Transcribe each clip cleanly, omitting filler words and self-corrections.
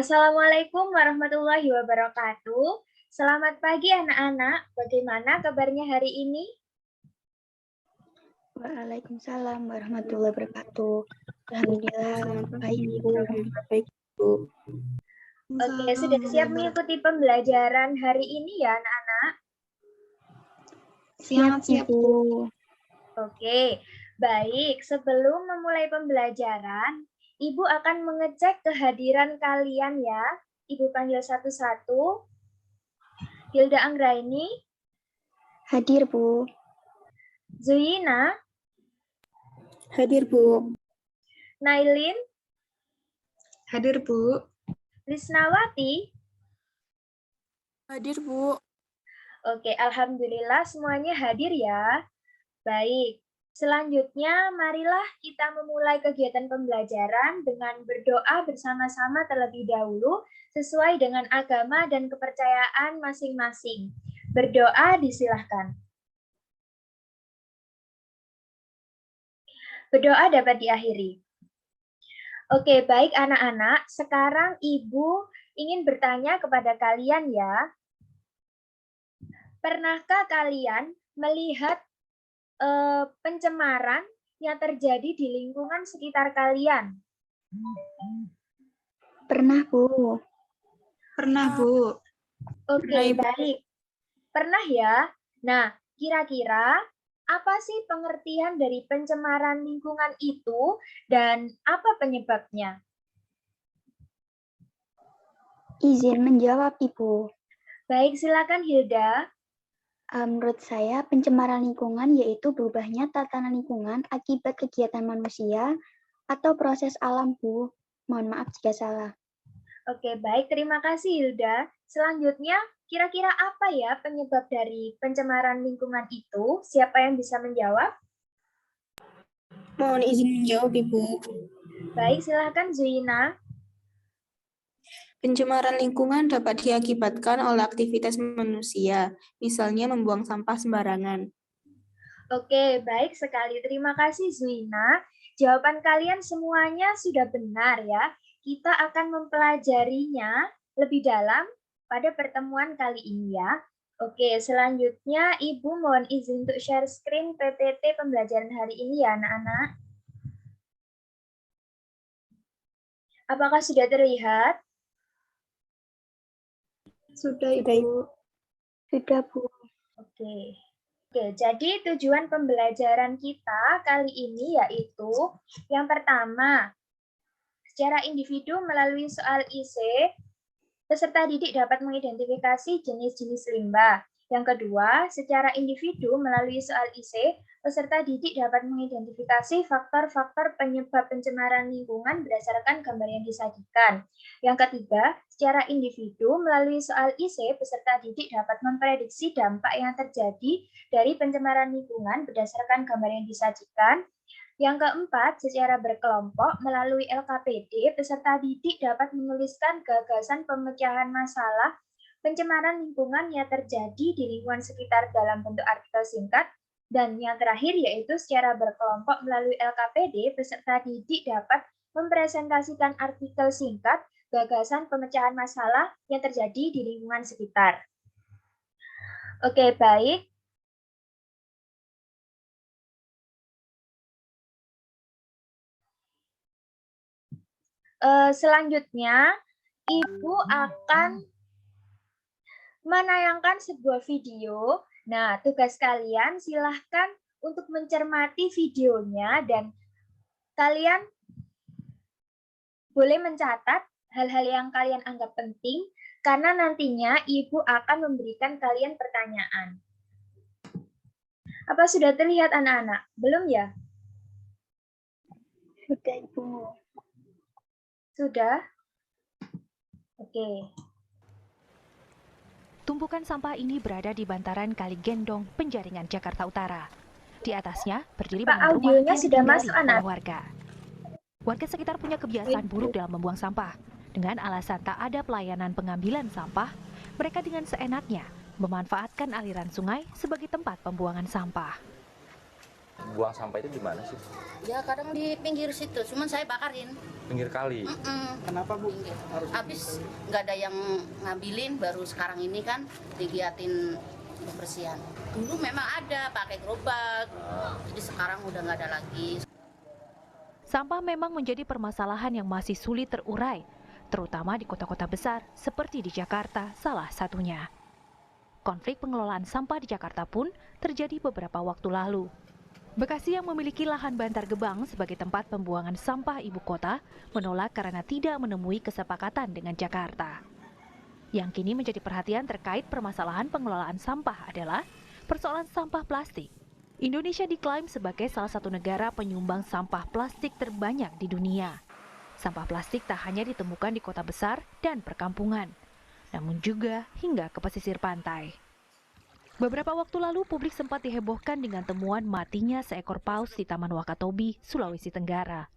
Assalamualaikum warahmatullahi wabarakatuh. Selamat pagi anak-anak. Bagaimana kabarnya hari ini? Waalaikumsalam warahmatullahi wabarakatuh. Alhamdulillah, baik Bu. Baik, Bu. Oke, sudah siap mengikuti pembelajaran hari ini ya anak-anak? Siap Bu. Oke, baik. Sebelum memulai pembelajaran, Ibu akan mengecek kehadiran kalian ya. Ibu panggil satu-satu. Hilda Anggraini. Hadir Bu. Zuyina. Hadir, Bu. Nailin. Hadir, Bu. Lisnawati. Hadir, Bu. Oke, alhamdulillah semuanya hadir ya. Baik, selanjutnya marilah kita memulai kegiatan pembelajaran dengan berdoa bersama-sama terlebih dahulu sesuai dengan agama dan kepercayaan masing-masing. Berdoa disilahkan. Berdoa dapat diakhiri. Oke, baik anak-anak. Sekarang Ibu ingin bertanya kepada kalian ya. Pernahkah kalian melihat pencemaran yang terjadi di lingkungan sekitar kalian? Pernah Bu. Pernah, Bu. Oke, baik. Pernah ya? Nah, kira-kira apa sih pengertian dari pencemaran lingkungan itu dan apa penyebabnya? Izin menjawab Ibu. Baik, silakan Hilda. Menurut saya, pencemaran lingkungan yaitu berubahnya tatanan lingkungan akibat kegiatan manusia atau proses alam Bu. Mohon maaf jika salah. Oke, baik. Terima kasih Hilda. Selanjutnya, kira-kira apa ya penyebab dari pencemaran lingkungan itu? Siapa yang bisa menjawab? Mohon izin menjawab, Ibu. Baik, silakan Zuina. Pencemaran lingkungan dapat diakibatkan oleh aktivitas manusia, misalnya membuang sampah sembarangan. Oke, baik sekali. Terima kasih Zuina. Jawaban kalian semuanya sudah benar ya. Kita akan mempelajarinya lebih dalam pada pertemuan kali ini ya. Oke, selanjutnya Ibu mohon izin untuk share screen PPT pembelajaran hari ini ya anak-anak. Apakah sudah terlihat? Sudah, Ibu. Sudah Bu. Oke. Oke, jadi tujuan pembelajaran kita kali ini yaitu yang pertama, secara individu melalui soal IC, peserta didik dapat mengidentifikasi jenis-jenis limbah. Yang kedua, secara individu melalui soal IC, peserta didik dapat mengidentifikasi faktor-faktor penyebab pencemaran lingkungan berdasarkan gambar yang disajikan. Yang ketiga, secara individu melalui soal IC, peserta didik dapat memprediksi dampak yang terjadi dari pencemaran lingkungan berdasarkan gambar yang disajikan. Yang keempat, secara berkelompok melalui LKPD, peserta didik dapat menuliskan gagasan pemecahan masalah pencemaran lingkungan yang terjadi di lingkungan sekitar dalam bentuk artikel singkat. Dan yang terakhir yaitu secara berkelompok melalui LKPD, peserta didik dapat mempresentasikan artikel singkat gagasan pemecahan masalah yang terjadi di lingkungan sekitar. Oke, baik. Selanjutnya, Ibu akan menayangkan sebuah video. Nah, tugas kalian silahkan untuk mencermati videonya dan kalian boleh mencatat hal-hal yang kalian anggap penting karena nantinya Ibu akan memberikan kalian pertanyaan. Apa sudah terlihat anak-anak? Belum ya? Sudah Ibu. Sudah? Oke. Tumpukan sampah ini berada di bantaran Kali Gendong, Penjaringan, Jakarta Utara. Di atasnya berdiri bangunan rumah yang sudah ditinggali masuk, anak. oleh warga. Warga sekitar punya kebiasaan buruk dalam membuang sampah. Dengan alasan tak ada pelayanan pengambilan sampah, mereka dengan seenaknya memanfaatkan aliran sungai sebagai tempat pembuangan sampah. buang sampah itu di mana sih? Ya kadang di pinggir situ, cuman saya bakarin. Pinggir kali. Kenapa Bu? Pinggir. Harus Habis nggak ada yang ngambilin, baru sekarang ini kan digiatin kebersihan. Dulu memang ada pakai gerobak, jadi sekarang udah nggak ada lagi. Sampah memang menjadi permasalahan yang masih sulit terurai, terutama di kota-kota besar seperti di Jakarta salah satunya. Konflik pengelolaan sampah di Jakarta pun terjadi beberapa waktu lalu. Bekasi yang memiliki lahan Bantar Gebang sebagai tempat pembuangan sampah ibu kota menolak karena tidak menemui kesepakatan dengan Jakarta. Yang kini menjadi perhatian terkait permasalahan pengelolaan sampah adalah persoalan sampah plastik. Indonesia diklaim sebagai salah satu negara penyumbang sampah plastik terbanyak di dunia. Sampah plastik tak hanya ditemukan di kota besar dan perkampungan, namun juga hingga ke pesisir pantai. Beberapa waktu lalu, publik sempat dihebohkan dengan temuan matinya seekor paus di Taman Wakatobi, Sulawesi Tenggara.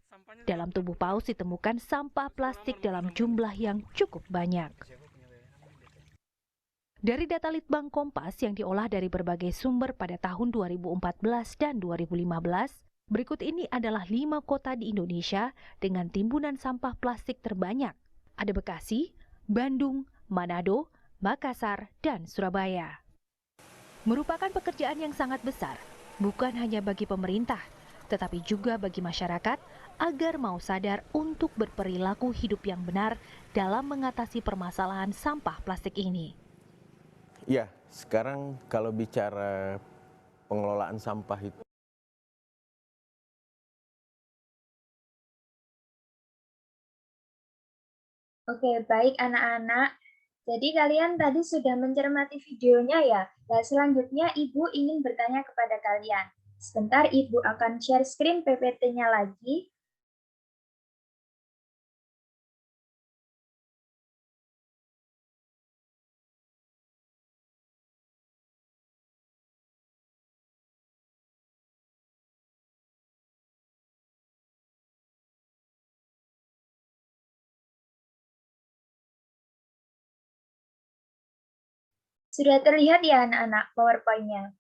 Dalam tubuh paus ditemukan sampah plastik dalam jumlah yang cukup banyak. Dari data Litbang Kompas yang diolah dari berbagai sumber pada tahun 2014 dan 2015, berikut ini adalah 5 kota di Indonesia dengan timbunan sampah plastik terbanyak. Ada Bekasi, Bandung, Manado, Makassar, dan Surabaya. Merupakan pekerjaan yang sangat besar, bukan hanya bagi pemerintah, tetapi juga bagi masyarakat agar mau sadar untuk berperilaku hidup yang benar dalam mengatasi permasalahan sampah plastik ini. Ya, sekarang kalau bicara pengelolaan sampah itu, Oke, baik anak-anak. Jadi kalian tadi sudah mencermati videonya ya. Nah, selanjutnya Ibu ingin bertanya kepada kalian. Sebentar Ibu akan share screen PPT-nya lagi. Sudah terlihat ya anak-anak PowerPoint-nya?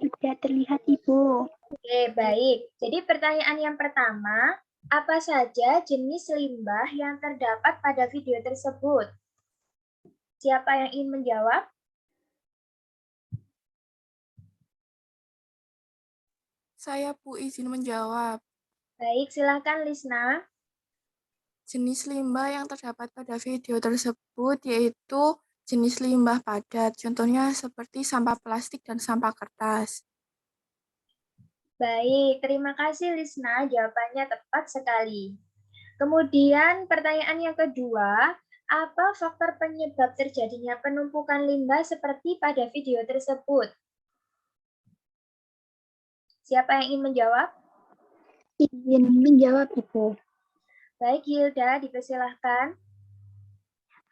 Sudah terlihat, Ibu. Oke, baik. Jadi pertanyaan yang pertama, apa saja jenis limbah yang terdapat pada video tersebut? Siapa yang ingin menjawab? Saya Bu izin menjawab. Baik, silakan Lisna. Jenis limbah yang terdapat pada video tersebut yaitu jenis limbah padat, contohnya seperti sampah plastik dan sampah kertas. Baik, terima kasih Lisna, jawabannya tepat sekali. Kemudian pertanyaan yang kedua, apa faktor penyebab terjadinya penumpukan limbah seperti pada video tersebut? Siapa yang ingin menjawab? Izin menjawab, Ibu. Baik, Hilda, dipersilahkan.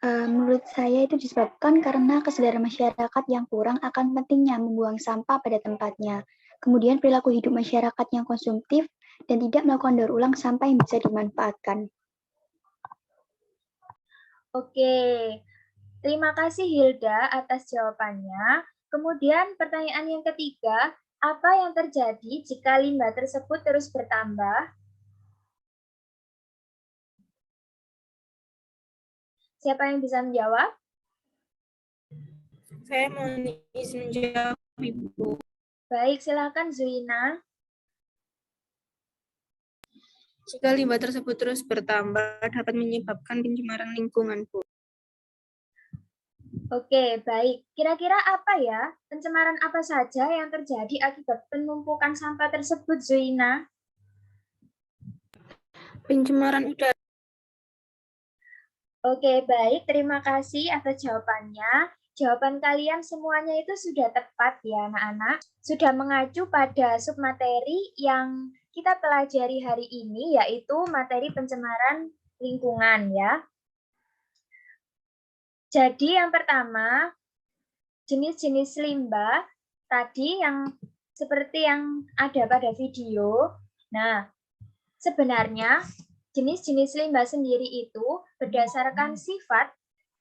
Menurut saya itu disebabkan karena kesadaran masyarakat yang kurang akan pentingnya membuang sampah pada tempatnya. Kemudian perilaku hidup masyarakat yang konsumtif dan tidak melakukan daur ulang sampah yang bisa dimanfaatkan. Oke, terima kasih Hilda atas jawabannya. Kemudian pertanyaan yang ketiga, apa yang terjadi jika limbah tersebut terus bertambah? Siapa yang bisa menjawab? Saya mau izin menjawab, Ibu. Baik, silakan Zuina. Jika limbah tersebut terus bertambah, dapat menyebabkan pencemaran lingkungan, Bu. Oke, baik. Kira-kira apa ya? Pencemaran apa saja yang terjadi akibat penumpukan sampah tersebut, Zuina? Pencemaran udara. Oke, baik. Terima kasih atas jawabannya. Jawaban kalian semuanya itu sudah tepat ya, anak-anak. Sudah mengacu pada submateri yang kita pelajari hari ini, yaitu materi pencemaran lingkungan ya. Jadi yang pertama, jenis-jenis limbah tadi yang seperti yang ada pada video. Nah, sebenarnya jenis-jenis limbah sendiri itu berdasarkan sifat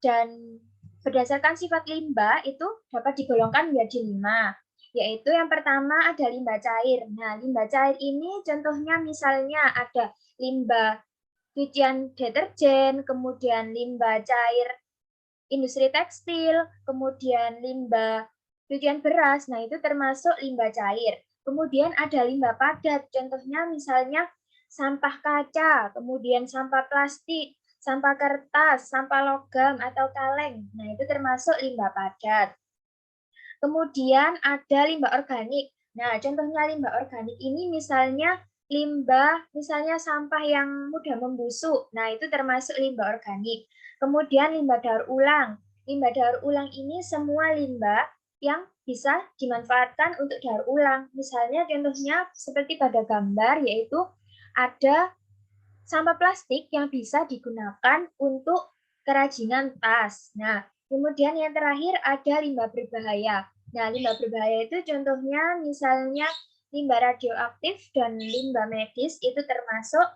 dan berdasarkan sifat limbah itu dapat digolongkan menjadi 5, yaitu yang pertama ada limbah cair. Nah, limbah cair ini contohnya misalnya ada limbah cucian deterjen, kemudian limbah cair industri tekstil, kemudian limbah cucian beras. Nah, itu termasuk limbah cair. Kemudian ada limbah padat, contohnya misalnya sampah kaca, kemudian sampah plastik, sampah kertas, sampah logam atau kaleng. Nah, itu termasuk limbah padat. Kemudian ada limbah organik. Nah, contohnya limbah organik ini misalnya misalnya sampah yang mudah membusuk. Nah, itu termasuk limbah organik. Kemudian limbah daur ulang. Limbah daur ulang ini semua limbah yang bisa dimanfaatkan untuk daur ulang. Misalnya contohnya seperti pada gambar, yaitu ada sampah plastik yang bisa digunakan untuk kerajinan tas. Nah, kemudian yang terakhir ada limbah berbahaya. Nah, limbah berbahaya itu contohnya misalnya limbah radioaktif dan limbah medis itu termasuk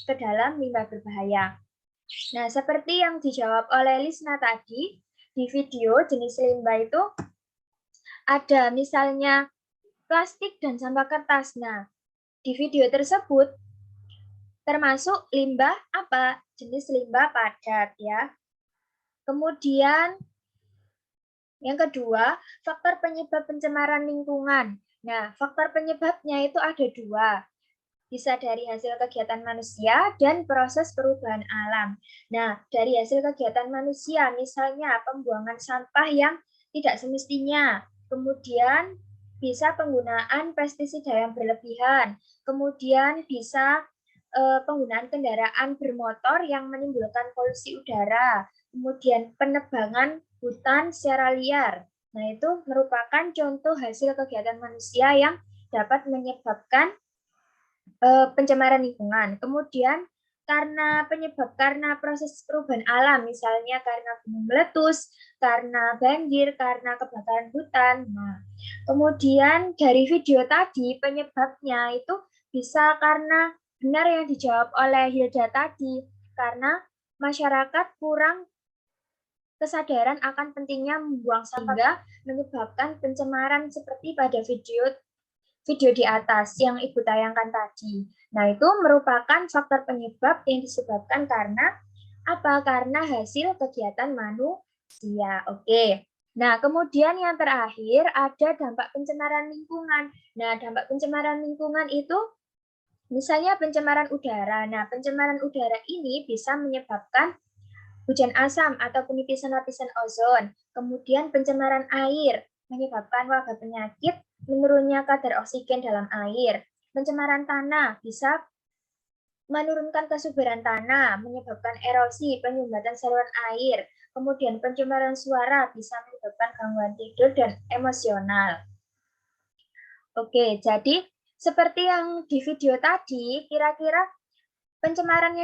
ke dalam limbah berbahaya. Nah, seperti yang dijawab oleh Lisna tadi, di video jenis limbah itu ada misalnya plastik dan sampah kertas. Nah, di video tersebut termasuk limbah apa? Jenis limbah padat ya. Kemudian yang kedua, faktor penyebab pencemaran lingkungan. Nah, faktor penyebabnya itu ada 2. Bisa dari hasil kegiatan manusia dan proses perubahan alam. Nah, dari hasil kegiatan manusia, misalnya pembuangan sampah yang tidak semestinya, kemudian bisa penggunaan pestisida yang berlebihan, kemudian bisa penggunaan kendaraan bermotor yang menimbulkan polusi udara, kemudian penebangan hutan secara liar. Nah, itu merupakan contoh hasil kegiatan manusia yang dapat menyebabkan pencemaran lingkungan. Kemudian karena proses perubahan alam, misalnya karena gunung meletus, karena banjir, karena kebakaran hutan. Nah, kemudian dari video tadi penyebabnya itu bisa karena benar yang dijawab oleh Hilda tadi, karena masyarakat kurang kesadaran akan pentingnya membuang sampah sehingga menyebabkan pencemaran seperti pada video di atas yang Ibu tayangkan tadi. Nah, itu merupakan faktor penyebab yang disebabkan karena apa? Karena hasil kegiatan manusia. Oke. Nah, kemudian yang terakhir ada dampak pencemaran lingkungan. Nah, dampak pencemaran lingkungan itu misalnya pencemaran udara. Nah, pencemaran udara ini bisa menyebabkan hujan asam atau penipisan lapisan ozon. Kemudian pencemaran air menyebabkan wabah penyakit, menurunnya kadar oksigen dalam air. Pencemaran tanah bisa menurunkan kesuburan tanah, menyebabkan erosi, penyumbatan saluran air. Kemudian pencemaran suara bisa menyebabkan gangguan tidur dan emosional. Oke, jadi seperti yang di video tadi, kira-kira pencemaran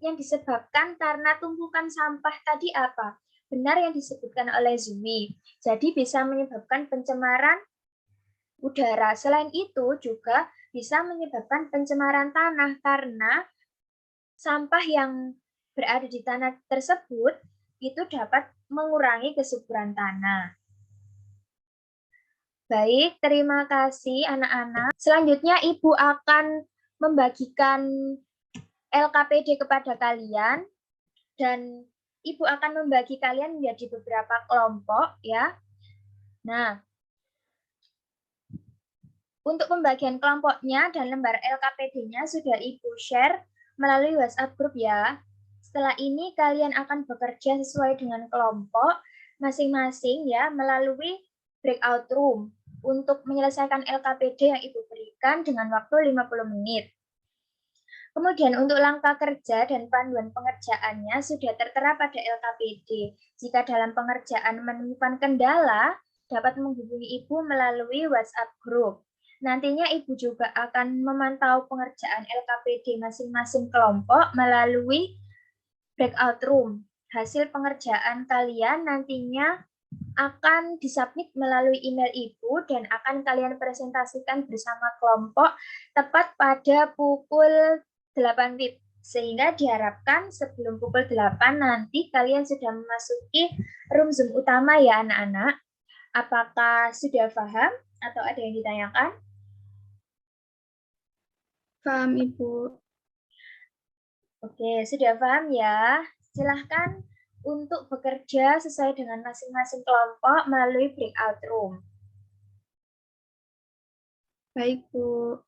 yang disebabkan karena tumpukan sampah tadi apa? Benar yang disebutkan oleh Zumi. Jadi bisa menyebabkan pencemaran udara. Selain itu juga bisa menyebabkan pencemaran tanah karena sampah yang berada di tanah tersebut itu dapat mengurangi kesuburan tanah. Baik, terima kasih anak-anak. Selanjutnya Ibu akan membagikan LKPD kepada kalian dan Ibu akan membagi kalian menjadi beberapa kelompok ya. Nah, untuk pembagian kelompoknya dan lembar LKPD-nya sudah Ibu share melalui WhatsApp group ya. Setelah ini kalian akan bekerja sesuai dengan kelompok masing-masing ya melalui breakout room untuk menyelesaikan LKPD yang Ibu berikan dengan waktu 50 menit. Kemudian untuk langkah kerja dan panduan pengerjaannya sudah tertera pada LKPD. Jika dalam pengerjaan menemukan kendala, dapat menghubungi Ibu melalui WhatsApp group. Nantinya Ibu juga akan memantau pengerjaan LKPD masing-masing kelompok melalui breakout room. Hasil pengerjaan kalian nantinya akan disubmit melalui email Ibu dan akan kalian presentasikan bersama kelompok tepat pada pukul Sehingga diharapkan sebelum pukul 8 nanti kalian sudah memasuki room Zoom utama ya anak-anak. Apakah sudah paham atau ada yang ditanyakan? Paham, Ibu. Oke, sudah paham ya. Silahkan untuk bekerja sesuai dengan masing-masing kelompok melalui breakout room. Baik, Bu.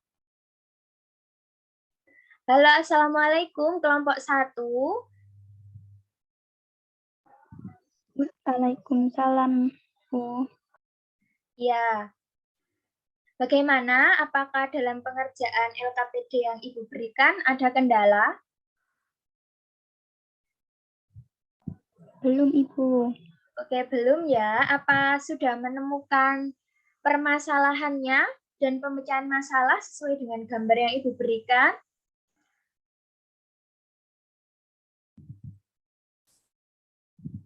Halo, Assalamualaikum kelompok 1. Waalaikumsalam, Bu. Ya. Bagaimana? Apakah dalam pengerjaan LKPD yang Ibu berikan ada kendala? Belum, Ibu. Oke, belum ya. Apa sudah menemukan permasalahannya dan pemecahan masalah sesuai dengan gambar yang Ibu berikan?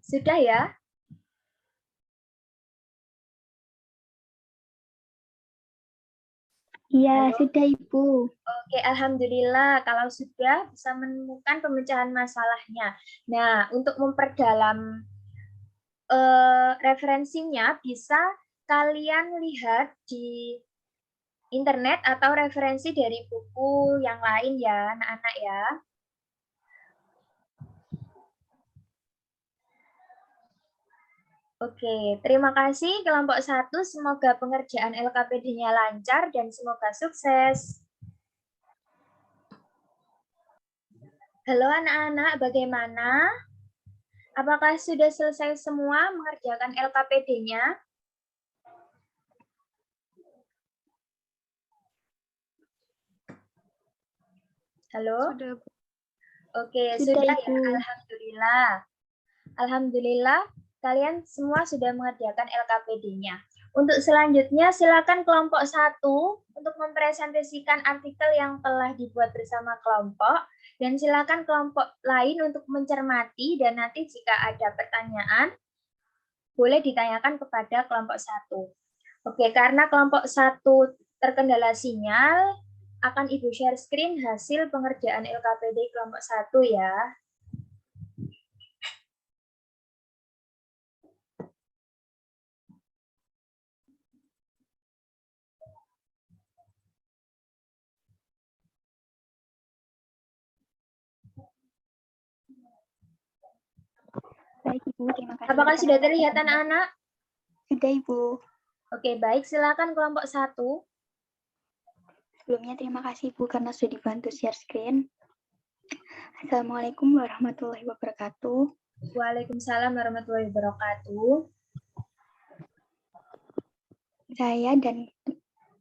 Sudah ya? Iya, Halo? sudah, Ibu. Oke, alhamdulillah kalau sudah bisa menemukan pemecahan masalahnya. Nah, untuk memperdalam referensinya bisa kalian lihat di internet atau referensi dari buku yang lain ya, anak-anak ya. Oke, terima kasih kelompok 1. Semoga pengerjaan LKPD-nya lancar dan semoga sukses. Halo anak-anak, bagaimana? Apakah sudah selesai semua mengerjakan LKPD-nya? Halo? Sudah, Bu. Oke, Sudah, sudah ya. Ibu. Alhamdulillah. Alhamdulillah, kalian semua sudah mengerjakan LKPD-nya. Untuk selanjutnya, silakan kelompok 1 untuk mempresentasikan artikel yang telah dibuat bersama kelompok, dan silakan kelompok lain untuk mencermati, dan nanti jika ada pertanyaan, boleh ditanyakan kepada kelompok 1. Oke, karena kelompok 1 terkendala sinyal, akan Ibu share screen hasil pengerjaan LKPD kelompok 1 ya. Baik, Ibu. Terima kasih. Apakah sudah terlihat anak-anak? Sudah, Ibu. Oke, baik. Silakan kelompok 1. Sebelumnya terima kasih, Bu, karena sudah dibantu share screen. Assalamualaikum warahmatullahi wabarakatuh. Waalaikumsalam warahmatullahi wabarakatuh.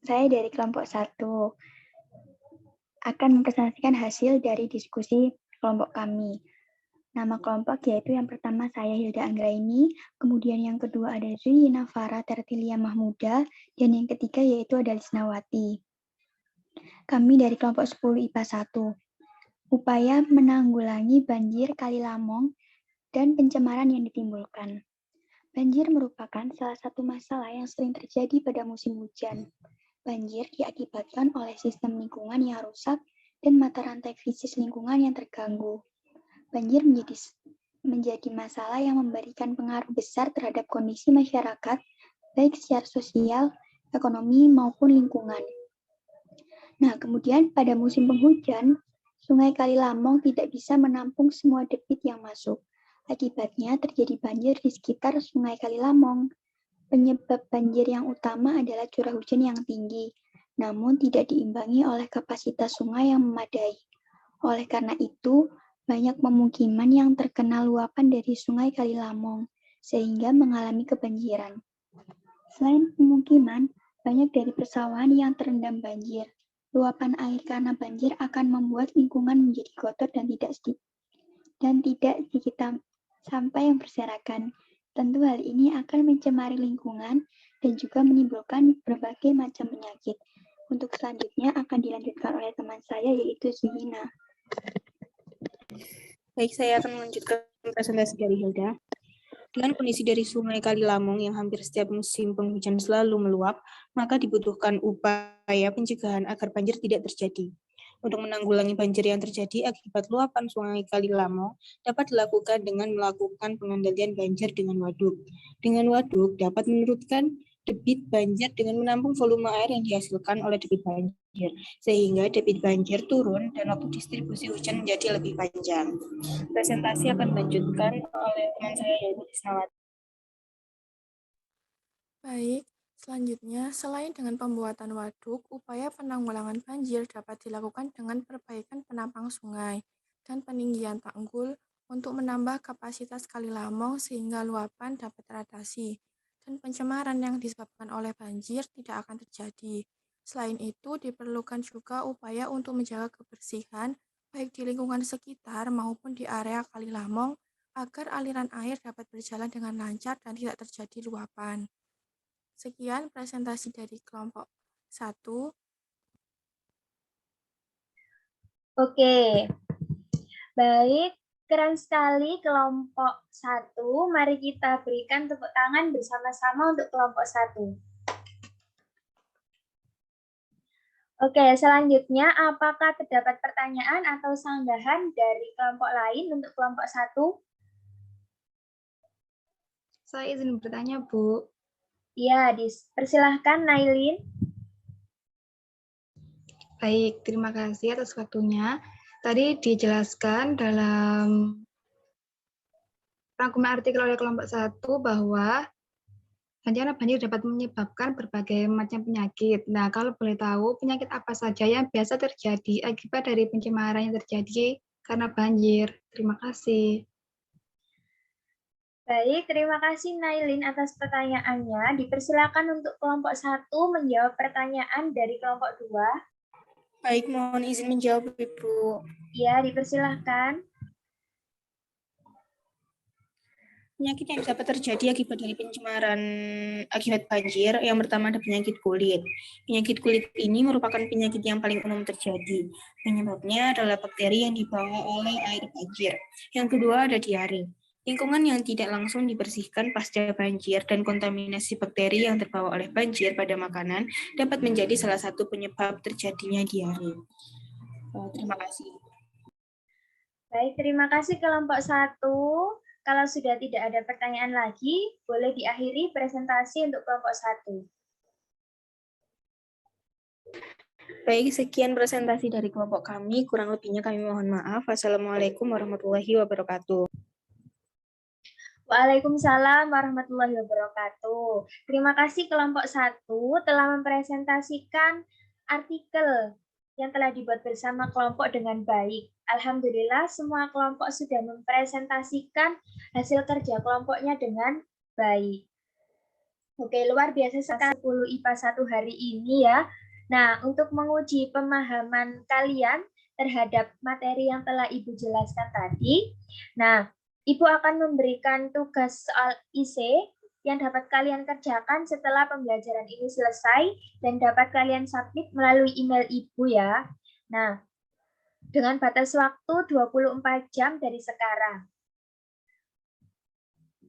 Saya dari kelompok 1 akan mempresentasikan hasil dari diskusi kelompok kami. Nama kelompok yaitu yang pertama saya Hilda Anggraini, kemudian yang kedua ada Zuyina Farah Tertilia Mahmuda, dan yang ketiga yaitu ada Lisnawati. Kami dari kelompok 10 IPA 1. Upaya menanggulangi banjir Kali Lamong dan pencemaran yang ditimbulkan. Banjir merupakan salah satu masalah yang sering terjadi pada musim hujan. Banjir diakibatkan oleh sistem lingkungan yang rusak dan mata rantai fisis lingkungan yang terganggu. Banjir menjadi masalah yang memberikan pengaruh besar terhadap kondisi masyarakat, baik secara sosial, ekonomi, maupun lingkungan. Nah, kemudian pada musim penghujan, Sungai Kali Lamong tidak bisa menampung semua debit yang masuk. Akibatnya terjadi banjir di sekitar Sungai Kali Lamong. Penyebab banjir yang utama adalah curah hujan yang tinggi, namun tidak diimbangi oleh kapasitas sungai yang memadai. Oleh karena itu, banyak pemukiman yang terkena luapan dari Sungai Kali Lamong, sehingga mengalami kebanjiran. Selain pemukiman, banyak dari persawahan yang terendam banjir. Luapan air karena banjir akan membuat lingkungan menjadi kotor dan tidak sedikit sampah yang berserakan. Tentu hal ini akan mencemari lingkungan dan juga menimbulkan berbagai macam penyakit. Untuk selanjutnya akan dilanjutkan oleh teman saya yaitu Zuyina. Baik, saya akan melanjutkan presentasi dari Hilda. Dengan kondisi dari Sungai Kali Lamong yang hampir setiap musim penghujan selalu meluap, maka dibutuhkan upaya pencegahan agar banjir tidak terjadi. untuk menanggulangi banjir yang terjadi akibat luapan Sungai Kali Lamong dapat dilakukan dengan melakukan pengendalian banjir dengan waduk. Dengan waduk dapat menurunkan debit banjir dengan menampung volume air yang dihasilkan oleh debit banjir, sehingga debit banjir turun dan waktu distribusi hujan menjadi lebih panjang. Presentasi akan dilanjutkan oleh teman saya yaitu Tisnawati. Baik, selanjutnya selain dengan pembuatan waduk, upaya penanggulangan banjir dapat dilakukan dengan perbaikan penampang sungai dan peninggian tanggul untuk menambah kapasitas Kali Lamong sehingga luapan dapat teratasi dan pencemaran yang disebabkan oleh banjir tidak akan terjadi. Selain itu, diperlukan juga upaya untuk menjaga kebersihan baik di lingkungan sekitar maupun di area Kali Lamong agar aliran air dapat berjalan dengan lancar dan tidak terjadi luapan. Sekian presentasi dari kelompok 1. Oke, baik. Keren sekali kelompok 1. Mari kita berikan tepuk tangan bersama-sama untuk kelompok 1. Oke, selanjutnya apakah terdapat pertanyaan atau sanggahan dari kelompok lain untuk kelompok 1? Saya izin bertanya, Bu. Ya, dipersilahkan Nailin. Baik, terima kasih atas waktunya. Tadi dijelaskan dalam rangkuman artikel oleh kelompok 1 bahwa bencana banjir dapat menyebabkan berbagai macam penyakit. Nah, kalau boleh tahu, penyakit apa saja yang biasa terjadi akibat dari pencemaran yang terjadi karena banjir? Terima kasih. Baik, terima kasih Nailin atas pertanyaannya. Dipersilakan untuk kelompok 1 menjawab pertanyaan dari kelompok 2. Baik, mohon izin menjawab, Ibu. Ya, dipersilahkan. Penyakit yang dapat terjadi akibat dari pencemaran akibat banjir, yang pertama ada penyakit kulit. Penyakit kulit ini merupakan penyakit yang paling umum terjadi. Penyebabnya adalah bakteri yang dibawa oleh air banjir. Yang kedua ada diare. Lingkungan yang tidak langsung dibersihkan pasca banjir dan kontaminasi bakteri yang terbawa oleh banjir pada makanan dapat menjadi salah satu penyebab terjadinya diare. Terima kasih. Baik, terima kasih kelompok 1. Kalau sudah tidak ada pertanyaan lagi, boleh diakhiri presentasi untuk kelompok 1. Baik, sekian presentasi dari kelompok kami. Kurang lebihnya kami mohon maaf. Wassalamualaikum warahmatullahi wabarakatuh. Waalaikumsalam warahmatullahi wabarakatuh. Terima kasih kelompok 1 telah mempresentasikan artikel yang telah dibuat bersama kelompok dengan baik. Alhamdulillah semua kelompok sudah mempresentasikan hasil kerja kelompoknya dengan baik. Oke, luar biasa sekali 10 IPA 1 hari ini ya. Nah, untuk menguji pemahaman kalian terhadap materi yang telah Ibu jelaskan tadi, nah, Ibu akan memberikan tugas soal IC yang dapat kalian kerjakan setelah pembelajaran ini selesai dan dapat kalian submit melalui email Ibu ya. Nah, dengan batas waktu 24 jam dari sekarang.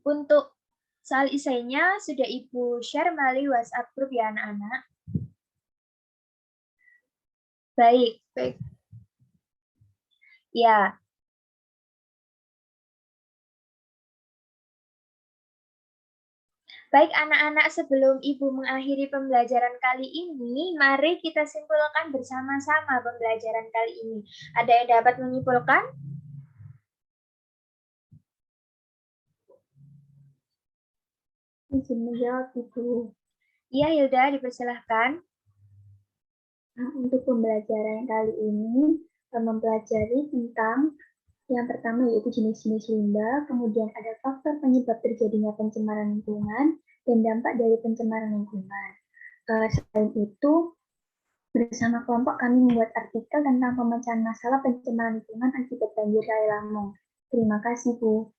Untuk soal IC-nya sudah Ibu share melalui WhatsApp group ya anak-anak. Baik. Ya. Baik anak-anak, sebelum Ibu mengakhiri pembelajaran kali ini, mari kita simpulkan bersama-sama pembelajaran kali ini. Ada yang dapat menyimpulkan? Izin menjawab, Ibu. Iya, Hilda, dipersilahkan. Nah, untuk pembelajaran kali ini, mempelajari tentang yang pertama yaitu jenis-jenis limbah, kemudian ada faktor penyebab terjadinya pencemaran lingkungan, dan dampak dari pencemaran lingkungan. Selain itu, bersama kelompok kami membuat artikel tentang pemecahan masalah pencemaran lingkungan akibat banjir Kali Lamong. Terima kasih, Bu.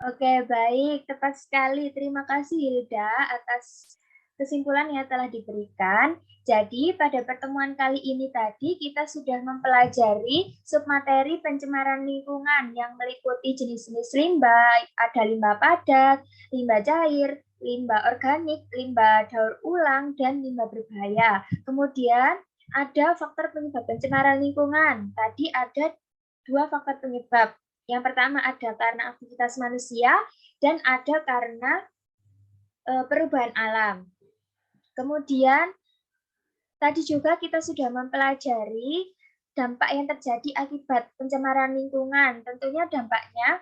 Oke, baik. Tepat sekali. Terima kasih, Hilda, atas kesimpulan yang telah diberikan. Jadi, pada pertemuan kali ini tadi, kita sudah mempelajari submateri pencemaran lingkungan yang meliputi jenis-jenis limbah, ada limbah padat, limbah cair, limbah organik, limbah daur ulang, dan limbah berbahaya. Kemudian, ada faktor penyebab pencemaran lingkungan. Tadi ada 2 faktor penyebab. Yang pertama ada karena aktivitas manusia dan ada karena perubahan alam. Kemudian tadi juga kita sudah mempelajari dampak yang terjadi akibat pencemaran lingkungan. Tentunya dampaknya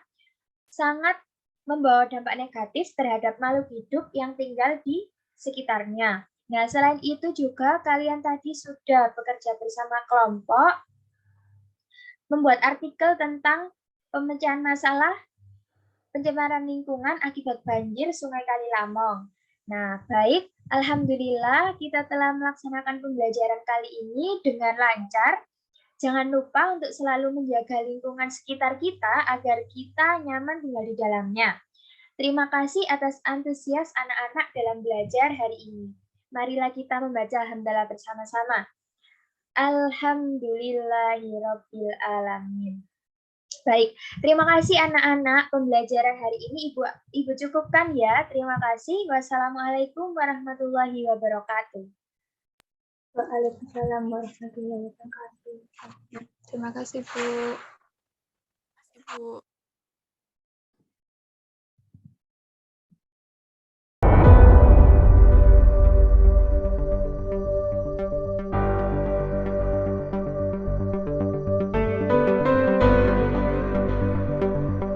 sangat membawa dampak negatif terhadap makhluk hidup yang tinggal di sekitarnya. Nah, selain itu juga kalian tadi sudah bekerja bersama kelompok, membuat artikel tentang pemecahan masalah pencemaran lingkungan akibat banjir Sungai Kalilamong. Nah, baik, alhamdulillah kita telah melaksanakan pembelajaran kali ini dengan lancar. Jangan lupa untuk selalu menjaga lingkungan sekitar kita agar kita nyaman tinggal di dalamnya. Terima kasih atas antusias anak-anak dalam belajar hari ini. Marilah kita membaca hamdalah bersama-sama. Alhamdulillahirabbil alamin. Baik, terima kasih anak-anak. Pembelajaran hari ini Ibu cukupkan ya. Terima kasih. Wassalamualaikum warahmatullahi wabarakatuh. Waalaikumsalam warahmatullahi wabarakatuh. Terima kasih, Bu. Terima kasih, Bu.